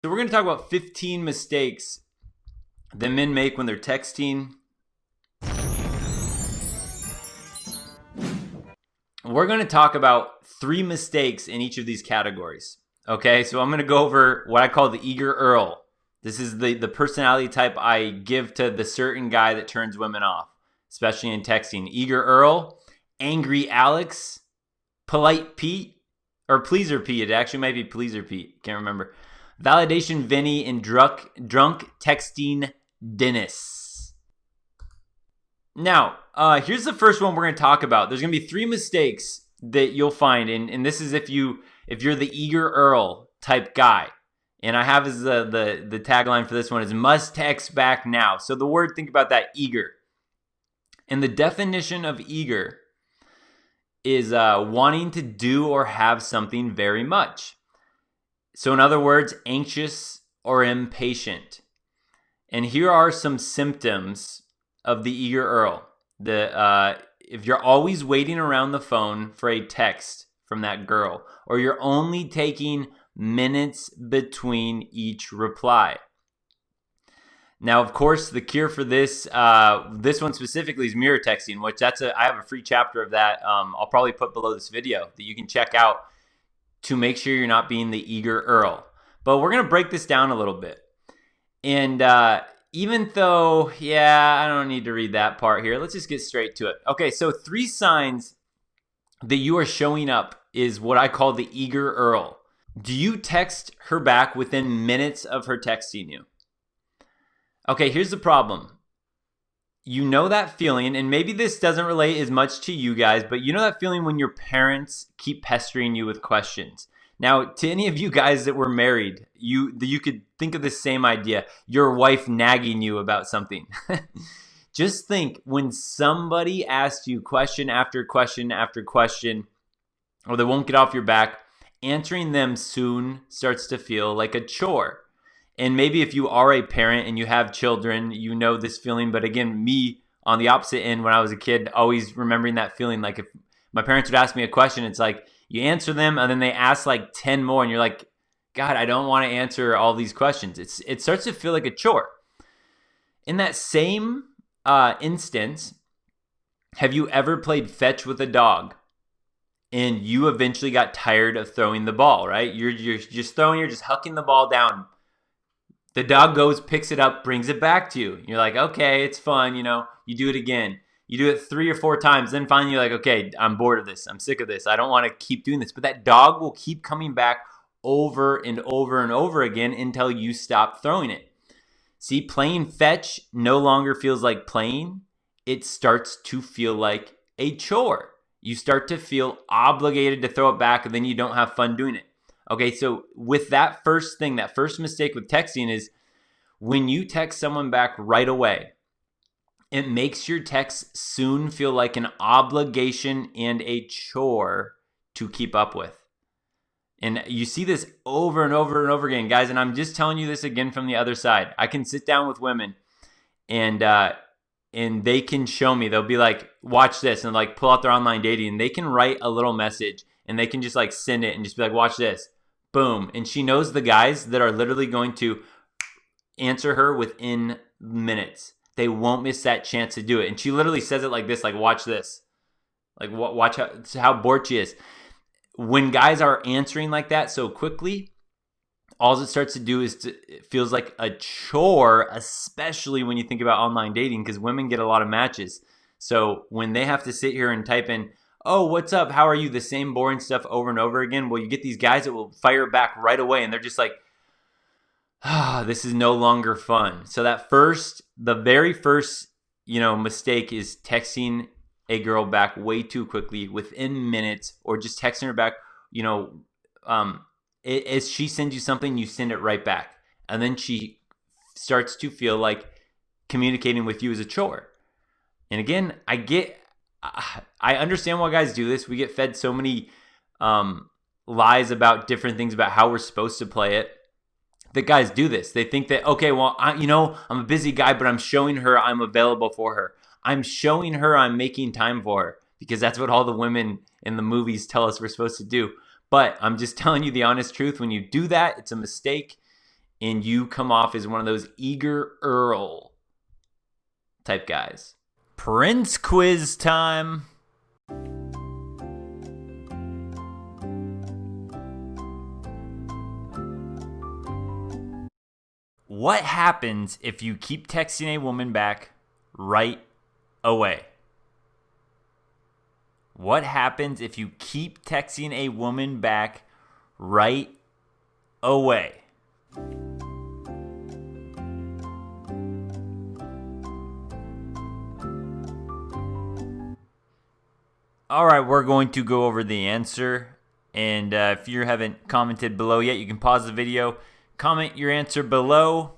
So we're going to talk about 15 mistakes that men make when they're texting. We're going to talk about 3 mistakes in each of these categories. Okay, so I'm going to go over what I call the eager Earl. This is the personality type I give to the certain guy that turns women off, especially in texting. Eager Earl, angry Alex, polite Pete, or pleaser Pete. It actually might be pleaser Pete. Can't remember. Validation Vinny, and drunk texting Dennis. Now, here's the first one we're going to talk about. There's going to be 3 mistakes that you'll find, and this is if you're the eager Earl type guy. And I have as the tagline for this one is must text back now. So the word, think about that, eager. And the definition of eager is wanting to do or have something very much. So in other words, anxious or impatient. And here are some symptoms of the eager Earl. If you're always waiting around the phone for a text from that girl, or you're only taking minutes between each reply. Now, of course, the cure for this one specifically is mirror texting, which I have a free chapter of that. I'll probably put below this video that you can check out to make sure you're not being the eager Earl. But we're going to break this down a little bit. And even though, I don't need to read that part here. Let's just get straight to it. Okay, so 3 signs that you are showing up is what I call the eager Earl. Do you text her back within minutes of her texting you? Okay, here's the problem. You know that feeling, and maybe this doesn't relate as much to you guys, but you know that feeling when your parents keep pestering you with questions. Now, to any of you guys that were married, you could think of the same idea. Your wife nagging you about something. Just think when somebody asks you question after question after question, or they won't get off your back, answering them soon starts to feel like a chore. And maybe if you are a parent and you have children, you know this feeling. But again, me on the opposite end when I was a kid, always remembering that feeling. Like if my parents would ask me a question, it's like you answer them and then they ask like 10 more and you're like, God, I don't want to answer all these questions. It starts to feel like a chore. In that same instance, have you ever played fetch with a dog? And you eventually got tired of throwing the ball, right? You're just hucking the ball down. The dog goes, picks it up, brings it back to you. You're like, okay, it's fun, you do it again. You do it 3 or 4 times. Then finally you're like, okay, I'm bored of this. I'm sick of this. I don't want to keep doing this. But that dog will keep coming back over and over and over again until you stop throwing it. See, playing fetch no longer feels like playing. It starts to feel like a chore. You start to feel obligated to throw it back, and then you don't have fun doing it. Okay, so with that first thing, that first mistake with texting is when you text someone back right away, it makes your text soon feel like an obligation and a chore to keep up with. And you see this over and over and over again, guys, and I'm just telling you this again from the other side. I can sit down with women and they can show me, they'll be like, watch this, and like pull out their online dating, and they can write a little message and they can just like send it and just be like, watch this. Boom. And she knows the guys that are literally going to answer her within minutes. They won't miss that chance to do it. And she literally says it like this, like, watch this. Like, watch how bored she is. When guys are answering like that so quickly, all it starts to do is it feels like a chore, especially when you think about online dating, because women get a lot of matches. So when they have to sit here and type in, oh, what's up? How are you? The same boring stuff over and over again. Well, you get these guys that will fire back right away, and they're just like, this is no longer fun. So the very first, mistake is texting a girl back way too quickly within minutes, or just texting her back, as she sends you something, you send it right back. And then she starts to feel like communicating with you is a chore. And again, I understand why guys do this. We get fed so many lies about different things about how we're supposed to play it. that guys do this. They think that, okay, well, I'm a busy guy, but I'm showing her I'm available for her. I'm showing her I'm making time for her, because that's what all the women in the movies tell us we're supposed to do. But I'm just telling you the honest truth. When you do that, it's a mistake. and you come off as one of those eager Earl type guys. Prince quiz time. What happens if you keep texting a woman back right away? What happens if you keep texting a woman back right away? All right, we're going to go over the answer. And if you haven't commented below yet, you can pause the video, comment your answer below.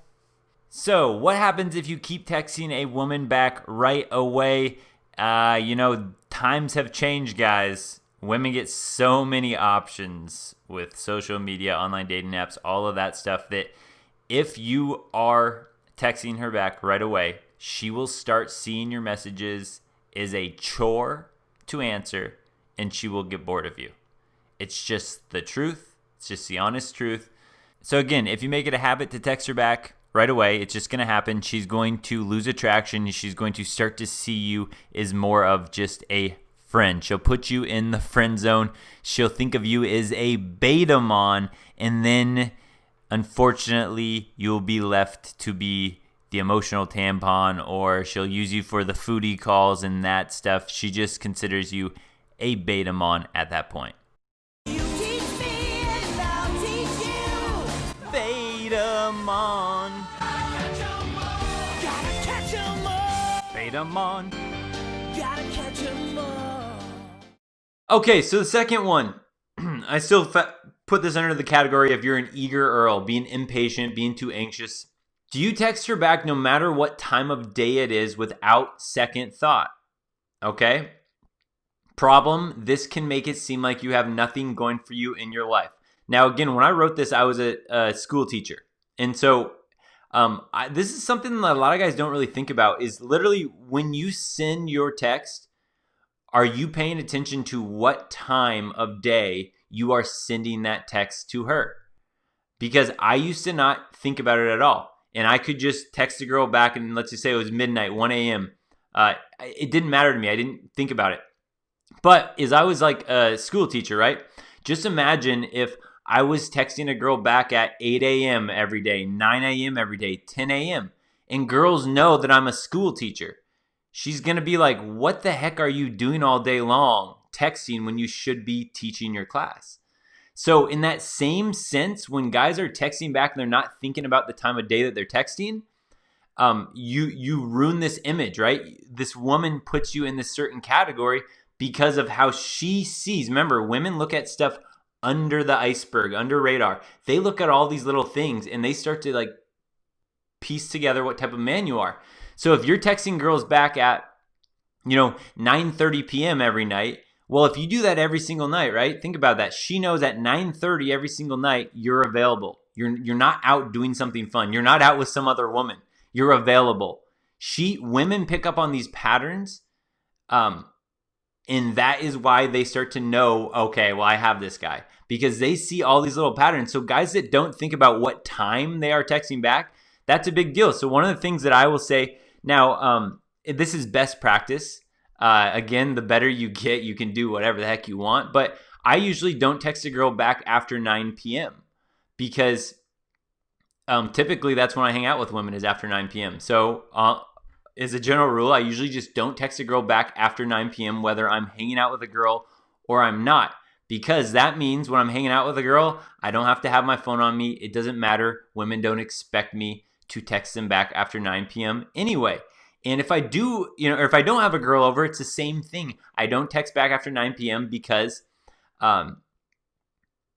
So, what happens if you keep texting a woman back right away? Times have changed, guys. Women get so many options with social media, online dating apps, all of that stuff, that if you are texting her back right away, she will start seeing your messages as a chore to answer, and she will get bored of you. It's just the truth. It's just the honest truth. So again, if you make it a habit to text her back right away, it's just going to happen. She's going to lose attraction. She's going to start to see you as more of just a friend. She'll put you in the friend zone. She'll think of you as a beta mon, and then unfortunately you'll be left to be the emotional tampon, or she'll use you for the foodie calls and that stuff. She just considers you a beta mon at that point. You teach me and I'll teach you. Beta mon. Gotta catch 'em all. Beta mon. Gotta catch 'em all. Okay, so the second one, I still put this under the category of you're an eager Earl, being impatient, being too anxious. Do you text her back no matter what time of day it is without second thought? Okay? Problem, this can make it seem like you have nothing going for you in your life. Now, again, when I wrote this, I was a school teacher. And so this is something that a lot of guys don't really think about, is literally when you send your text, are you paying attention to what time of day you are sending that text to her? Because I used to not think about it at all. And I could just text a girl back, and let's just say it was midnight, 1 a.m. It didn't matter to me. I didn't think about it. But as I was like a school teacher, right? Just imagine if I was texting a girl back at 8 a.m. every day, 9 a.m. every day, 10 a.m. And girls know that I'm a school teacher. She's going to be like, what the heck are you doing all day long texting when you should be teaching your class? So in that same sense, when guys are texting back and they're not thinking about the time of day that they're texting, you ruin this image, right? This woman puts you in this certain category because of how she sees. Remember, women look at stuff under the iceberg, under radar. They look at all these little things and they start to like piece together what type of man you are. So if you're texting girls back at 9:30 p.m. every night, well, if you do that every single night, right? Think about that. She knows at 9:30 every single night you're available. You're not out doing something fun. You're not out with some other woman. You're available. Women pick up on these patterns, and that is why they start to know, okay, well, I have this guy, because they see all these little patterns. So guys that don't think about what time they are texting back, that's a big deal. So one of the things that I will say now, this is best practice. Again, the better you get, you can do whatever the heck you want. But I usually don't text a girl back after 9 p.m. because typically that's when I hang out with women, is after 9 p.m. So as a general rule, I usually just don't text a girl back after 9 p.m. whether I'm hanging out with a girl or I'm not. Because that means when I'm hanging out with a girl, I don't have to have my phone on me. It doesn't matter. Women don't expect me to text them back after 9 p.m. anyway. And if I do, or if I don't have a girl over, it's the same thing. I don't text back after 9 p.m. because,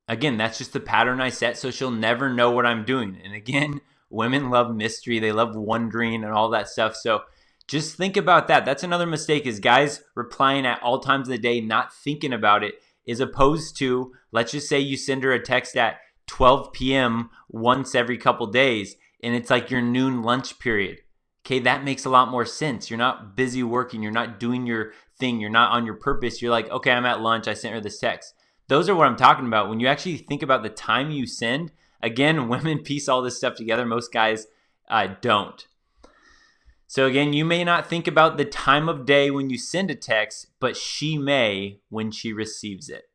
again, that's just the pattern I set, so she'll never know what I'm doing. And again, women love mystery. They love wondering and all that stuff. So just think about that. That's another mistake, is guys replying at all times of the day, not thinking about it, as opposed to, let's just say you send her a text at 12 p.m. once every couple days, and it's like your noon lunch period. Okay, that makes a lot more sense. You're not busy working. You're not doing your thing. You're not on your purpose. You're like, okay, I'm at lunch. I sent her this text. Those are what I'm talking about. When you actually think about the time you send, Again, women piece all this stuff together. Most guys don't. So again, you may not think about the time of day when you send a text, but she may when she receives it.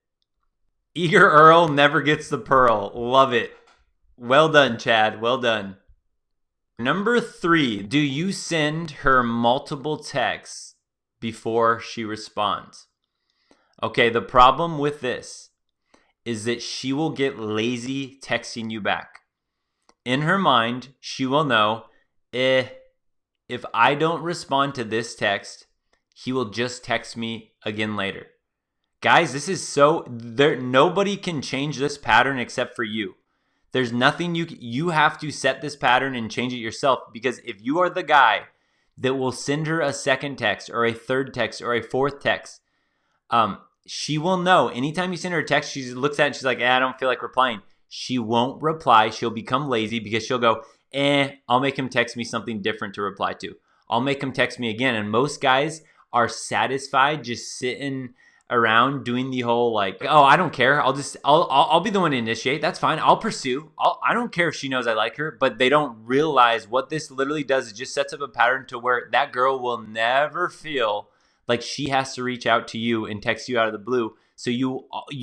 Eager Earl never gets the pearl. Love it. Well done, Chad. Well done. Number 3, do you send her multiple texts before she responds? Okay, the problem with this is that she will get lazy texting you back. In her mind, she will know, if I don't respond to this text, he will just text me again later. Guys, this is nobody can change this pattern except for you. There's nothing you have to set this pattern and change it yourself, because if you are the guy that will send her a second text or a third text or a fourth text, she will know. Anytime you send her a text, she looks at it and she's like, I don't feel like replying. She won't reply. She'll become lazy because she'll go, I'll make him text me something different to reply to. I'll make him text me again. And most guys are satisfied just sitting around doing the whole like, I don't care. I'll be the one to initiate. That's fine. I'll pursue. I don't care if she knows I like her, but they don't realize what this literally does. It just sets up a pattern to where that girl will never feel like she has to reach out to you and text you out of the blue. So you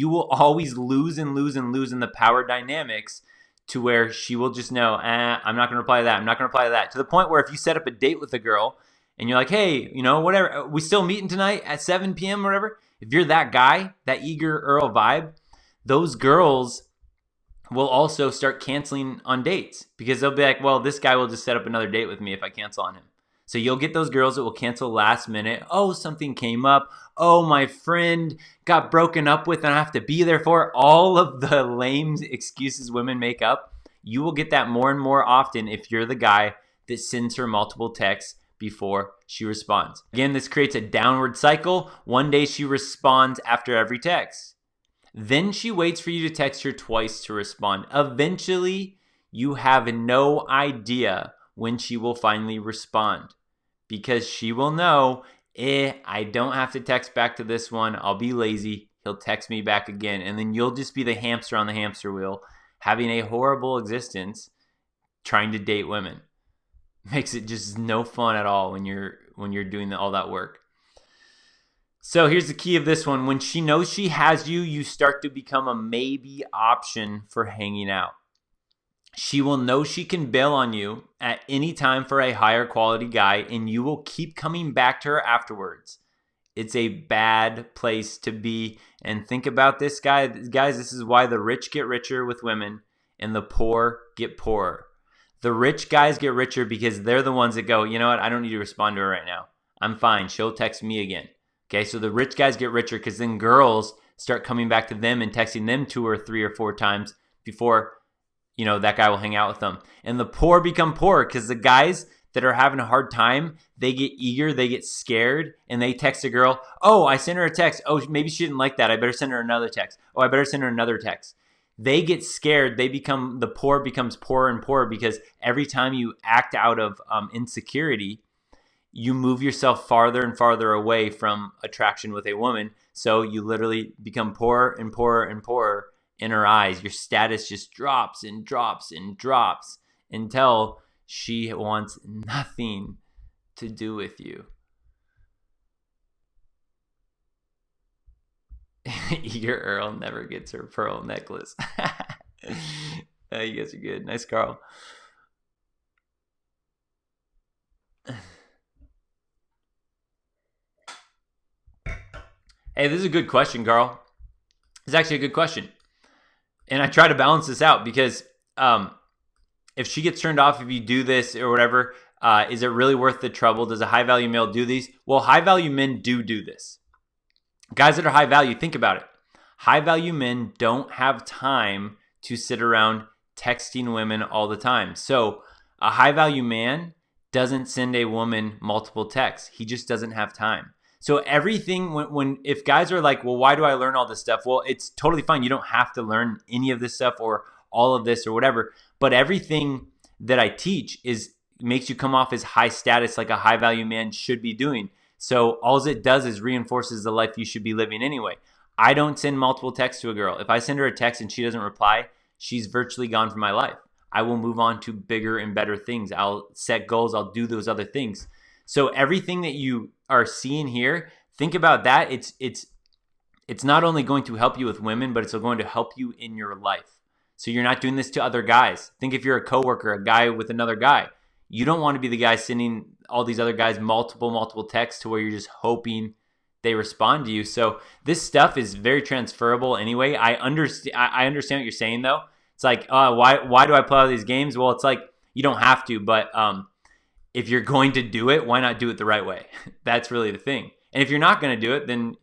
will always lose and lose and lose in the power dynamics, to where she will just know, I'm not going to reply to that. I'm not going to reply to that. To the point where if you set up a date with a girl and you're like, hey, whatever, we still meeting tonight at 7 p.m. or whatever. If you're that guy, that eager Earl vibe, those girls will also start canceling on dates, because they'll be like, well, this guy will just set up another date with me if I cancel on him. So you'll get those girls that will cancel last minute. Oh, something came up. Oh, my friend got broken up with and I have to be there for it. All of the lame excuses women make up. You will get that more and more often if you're the guy that sends her multiple texts before she responds. Again, this creates a downward cycle. One day she responds after every text. Then she waits for you to text her twice to respond. Eventually, you have no idea when she will finally respond, because she will know, I don't have to text back to this one. I'll be lazy. He'll text me back again. And then you'll just be the hamster on the hamster wheel, having a horrible existence trying to date women. Makes it just no fun at all when you're doing all that work. So here's the key of this one. When she knows she has you, you start to become a maybe option for hanging out. She will know she can bail on you at any time for a higher quality guy, and you will keep coming back to her afterwards. It's a bad place to be. And think about this, guys. This is why the rich get richer with women and the poor get poorer. The rich guys get richer because they're the ones that go, you know what? I don't need to respond to her right now. I'm fine. She'll text me again. Okay, so the rich guys get richer because then girls start coming back to them and texting them 2 or 3 or 4 times before that guy will hang out with them. And the poor become poorer because the guys that are having a hard time, they get eager, they get scared, and they text a girl, oh, I sent her a text. Oh, maybe she didn't like that. I better send her another text. Oh, I better send her another text. They get scared. The poor becomes poorer and poorer because every time you act out of insecurity, you move yourself farther and farther away from attraction with a woman. So you literally become poorer and poorer and poorer in her eyes. Your status just drops and drops and drops until she wants nothing to do with you. Eager Earl never gets her pearl necklace. You guys are good. Nice, Carl. Hey, this is a good question, Carl. It's actually a good question. And I try to balance this out because if she gets turned off if you do this or whatever, is it really worth the trouble? Does a high-value male do these? Well, high-value men do this. Guys that are high-value, think about it. High-value men don't have time to sit around texting women all the time. So a high-value man doesn't send a woman multiple texts. He just doesn't have time. So everything, if guys are like, well, why do I learn all this stuff? Well, it's totally fine. You don't have to learn any of this stuff or all of this or whatever. But everything that I teach makes you come off as high status, like a high value man should be doing. So all it does is reinforces the life you should be living anyway. I don't send multiple texts to a girl. If I send her a text and she doesn't reply, she's virtually gone from my life. I will move on to bigger and better things. I'll set goals. I'll do those other things. So everything that you are seeing here, think about that. It's not only going to help you with women, but it's going to help you in your life. So you're not doing this to other guys. Think if you're a coworker, a guy with another guy. You don't want to be the guy sending all these other guys multiple texts to where you're just hoping they respond to you. So this stuff is very transferable anyway. I understand what you're saying though. It's like, why do I play all these games? Well, it's like you don't have to, but if you're going to do it, why not do it the right way? That's really the thing. And if you're not going to do it, then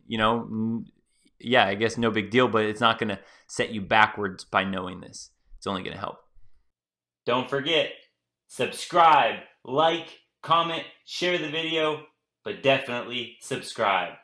yeah, I guess no big deal. But it's not going to set you backwards by knowing this. It's only going to help. Don't forget, subscribe, like, comment, share the video, but definitely subscribe.